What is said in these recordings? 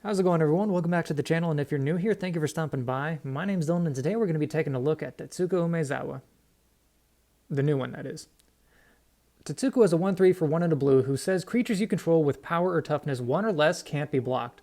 How's it going, everyone? Welcome back to the channel, and if you're new here, thank you for stopping by. My name's Dylan, and today we're going to be taking a look at Tetsuko Umezawa. The new one, that is. Tetsuko is a 1-3 for 1 and a blue who says creatures you control with power or toughness 1 or less can't be blocked.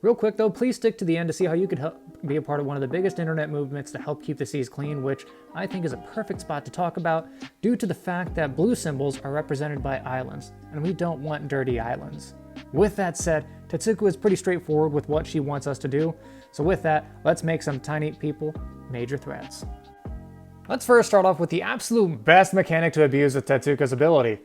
Real quick though, please stick to the end to see how you could be a part of one of the biggest internet movements to help keep the seas clean, which I think is a perfect spot to talk about due to the fact that blue symbols are represented by islands, and we don't want dirty islands. With that said, Tetsuko is pretty straightforward with what she wants us to do, so with that, let's make some tiny people major threats. Let's first start off with the absolute best mechanic to abuse with Tetsuko's ability.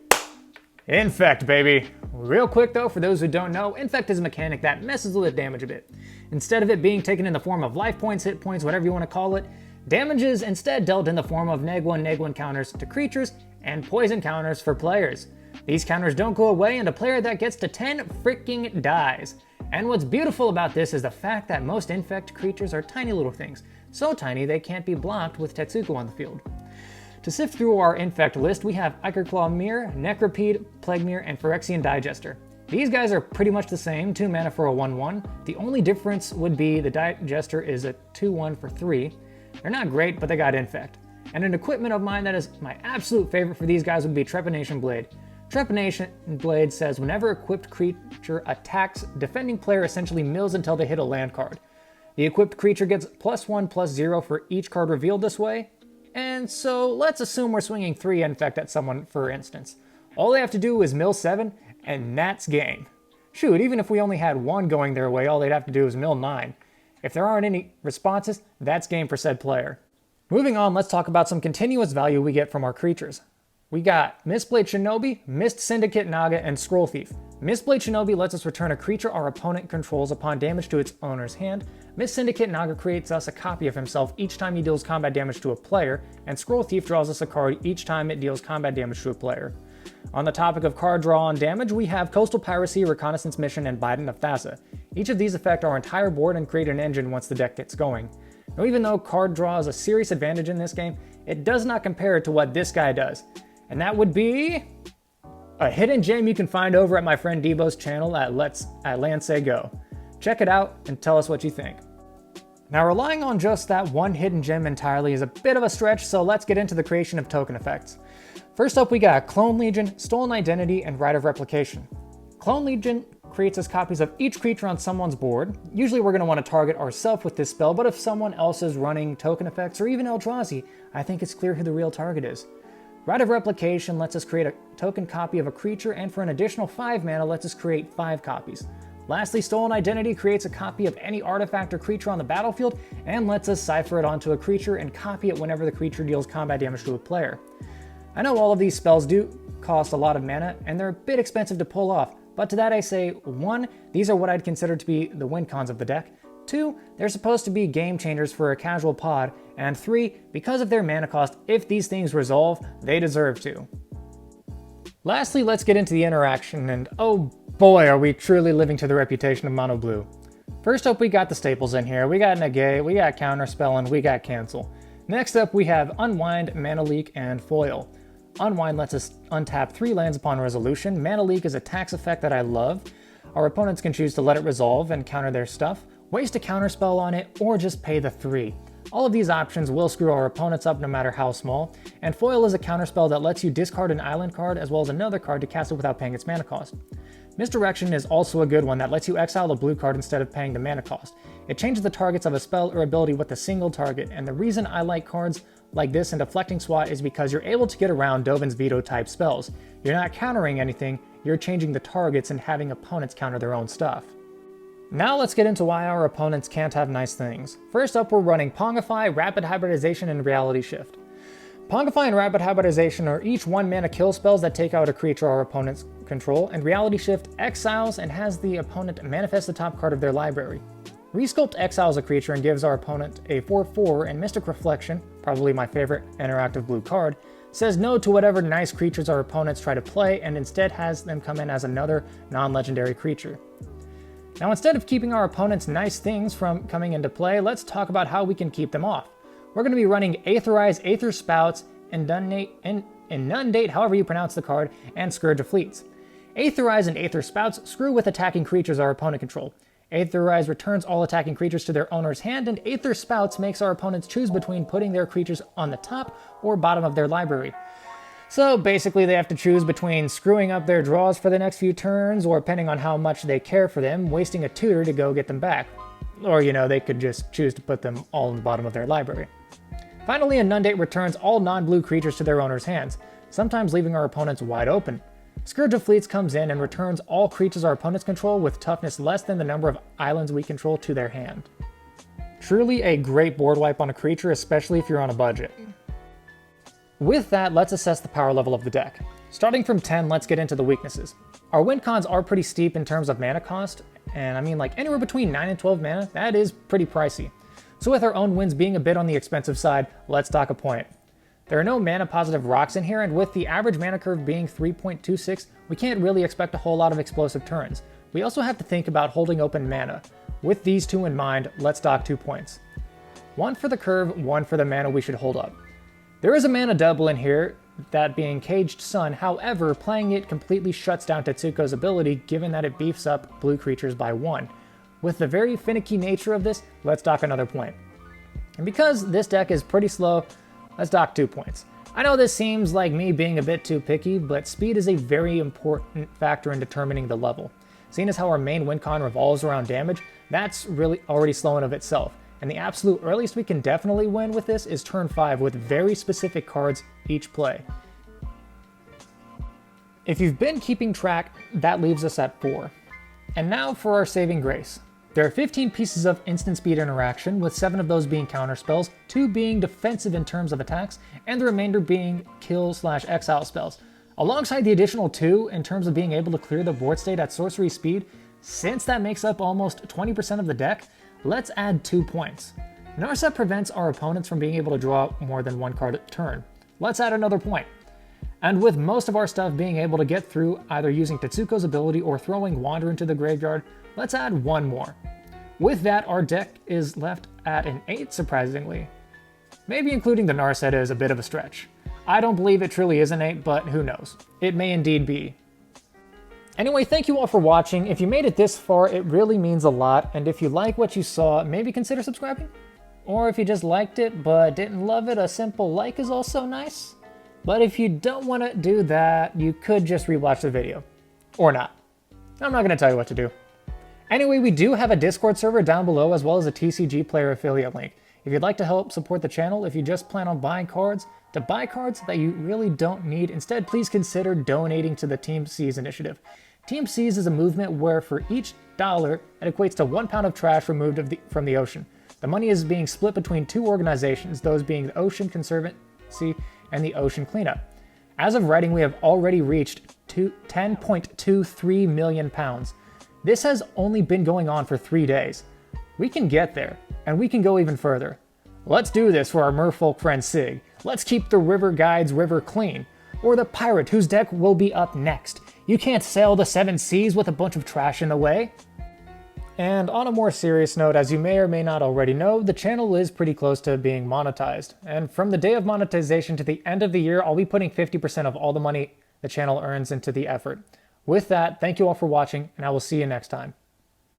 Infect, baby! Real quick though, for those who don't know, Infect is a mechanic that messes with damage a bit. Instead of it being taken in the form of life points, hit points, whatever you want to call it, damage is instead dealt in the form of neg1 counters to creatures and poison counters for players. These counters don't go away, and a player that gets to 10 freaking dies. And what's beautiful about this is the fact that most Infect creatures are tiny little things, so tiny they can't be blocked with Tetsuko on the field. To sift through our Infect list, we have Ichorclaw Mirror, Necropede, Plague Mirror, and Phyrexian Digester. These guys are pretty much the same, 2 mana for a 1-1. The only difference would be the Digester is a 2-1 for 3. They're not great, but they got Infect. And an equipment of mine that is my absolute favorite for these guys would be Trepanation Blade. Trepanation Blade says whenever equipped creature attacks, defending player essentially mills until they hit a land card. The equipped creature gets +1/+0 for each card revealed this way. And so let's assume we're swinging 3 Infect at someone, for instance. All they have to do is mill 7, and that's game. Shoot, even if we only had 1 going their way, all they'd have to do is mill 9. If there aren't any responses, that's game for said player. Moving on, let's talk about some continuous value we get from our creatures. We got Mistblade Shinobi, Mist Syndicate Naga, and Scroll Thief. Mistblade Shinobi lets us return a creature our opponent controls upon damage to its owner's hand. Mist Syndicate Naga creates us a copy of himself each time he deals combat damage to a player, and Scroll Thief draws us a card each time it deals combat damage to a player. On the topic of card draw and damage, we have Coastal Piracy, Reconnaissance Mission, and Bident of Thassa. Each of these affect our entire board and create an engine once the deck gets going. Now, even though card draw is a serious advantage in this game, it does not compare to what this guy does. And that would be a hidden gem you can find over at my friend Dboe's channel at DylanCEdh. Check it out and tell us what you think. Now, relying on just that one hidden gem entirely is a bit of a stretch, so let's get into the creation of token effects. First up, we got Clone Legion, Stolen Identity, and Rite of Replication. Clone Legion creates us copies of each creature on someone's board. Usually we're going to want to target ourselves with this spell, but if someone else is running token effects or even Eldrazi, I think it's clear who the real target is. Rite of Replication lets us create a token copy of a creature, and for an additional 5 mana lets us create 5 copies. Lastly, Stolen Identity creates a copy of any artifact or creature on the battlefield and lets us cipher it onto a creature and copy it whenever the creature deals combat damage to a player. I know all of these spells do cost a lot of mana and they're a bit expensive to pull off, but to that I say, 1, these are what I'd consider to be the win cons of the deck. 2, they're supposed to be game changers for a casual pod, and 3, because of their mana cost, if these things resolve, they deserve to. Lastly, let's get into the interaction, and oh boy are we truly living to the reputation of Mono Blue. First up, we got the staples in here. We got Negate, we got Counterspell, and we got Cancel. Next up, we have Unwind, Mana Leak, and Foil. Unwind lets us untap 3 lands upon resolution. Mana Leak is a tax effect that I love. Our opponents can choose to let it resolve and counter their stuff, waste a counterspell on it, or just pay the 3. All of these options will screw our opponents up no matter how small, and Foil is a counterspell that lets you discard an island card as well as another card to cast it without paying its mana cost. Misdirection is also a good one that lets you exile a blue card instead of paying the mana cost. It changes the targets of a spell or ability with a single target, and the reason I like cards like this and Deflecting Swat is because you're able to get around Dovin's Veto type spells. You're not countering anything, you're changing the targets and having opponents counter their own stuff. Now let's get into why our opponents can't have nice things. First up, we're running Pongify, Rapid Hybridization, and Reality Shift. Pongify and Rapid Hybridization are each 1 mana kill spells that take out a creature our opponents control, and Reality Shift exiles and has the opponent manifest the top card of their library. Resculpt exiles a creature and gives our opponent a 4/4, and Mystic Reflection, probably my favorite interactive blue card, says no to whatever nice creatures our opponents try to play and instead has them come in as another non-legendary creature. Now, instead of keeping our opponent's nice things from coming into play, let's talk about how we can keep them off. We're going to be running Aetherize, Aether Spouts, Inundate, however you pronounce the card, and Scourge of Fleets. Aetherize and Aether Spouts screw with attacking creatures our opponent control. Aetherize returns all attacking creatures to their owner's hand, and Aether Spouts makes our opponents choose between putting their creatures on the top or bottom of their library. So basically they have to choose between screwing up their draws for the next few turns, or depending on how much they care for them, wasting a tutor to go get them back. Or, they could just choose to put them all in the bottom of their library. Finally, Inundate returns all non-blue creatures to their owner's hands, sometimes leaving our opponents wide open. Scourge of Fleets comes in and returns all creatures our opponents control with toughness less than the number of islands we control to their hand. Truly a great board wipe on a creature, especially if you're on a budget. With that, let's assess the power level of the deck. Starting from 10, let's get into the weaknesses. Our win cons are pretty steep in terms of mana cost, and anywhere between 9 and 12 mana, that is pretty pricey. So with our own wins being a bit on the expensive side, let's dock a point. There are no mana positive rocks in here, and with the average mana curve being 3.26, we can't really expect a whole lot of explosive turns. We also have to think about holding open mana. With these two in mind, let's dock 2 points. 1 for the curve, 1 for the mana we should hold up. There is a mana double in here, that being Caged Sun, however, playing it completely shuts down Tetsuko's ability given that it beefs up blue creatures by 1. With the very finicky nature of this, let's dock another point. And because this deck is pretty slow, let's dock 2 points. I know this seems like me being a bit too picky, but speed is a very important factor in determining the level. Seeing as how our main win con revolves around damage, that's really already slow in of itself. And the absolute earliest we can definitely win with this is turn 5 with very specific cards each play. If you've been keeping track, that leaves us at 4. And now for our saving grace. There are 15 pieces of instant speed interaction, with 7 of those being counterspells, 2 being defensive in terms of attacks, and the remainder being kill/exile spells. Alongside the additional 2 in terms of being able to clear the board state at sorcery speed, since that makes up almost 20% of the deck, let's add 2 points. Narset prevents our opponents from being able to draw more than 1 card a turn. Let's add another point. And with most of our stuff being able to get through either using Tetsuko's ability or throwing Wander into the graveyard, let's add 1 more. With that, our deck is left at an 8, surprisingly. Maybe including the Narset is a bit of a stretch. I don't believe it truly is an 8, but who knows. It may indeed be. Anyway, thank you all for watching. If you made it this far, it really means a lot, and if you like what you saw, maybe consider subscribing? Or if you just liked it but didn't love it, a simple like is also nice. But if you don't want to do that, you could just rewatch the video. Or not. I'm not going to tell you what to do. Anyway, we do have a Discord server down below as well as a TCG player affiliate link. If you'd like to help support the channel, if you just plan on buying cards, to buy cards that you really don't need, instead please consider donating to the TeamSeas initiative. TeamSeas is a movement where for each dollar, it equates to 1 pound of trash removed from the ocean. The money is being split between 2 organizations, those being the Ocean Conservancy and the Ocean Cleanup. As of writing, we have already reached 10.23 million pounds. This has only been going on for 3 days. We can get there, and we can go even further. Let's do this for our merfolk friend Sig. Let's keep the river guide's river clean. Or the pirate whose deck will be up next. You can't sail the 7 seas with a bunch of trash in the way. And on a more serious note, as you may or may not already know, the channel is pretty close to being monetized. And from the day of monetization to the end of the year, I'll be putting 50% of all the money the channel earns into the effort. With that, thank you all for watching, and I will see you next time.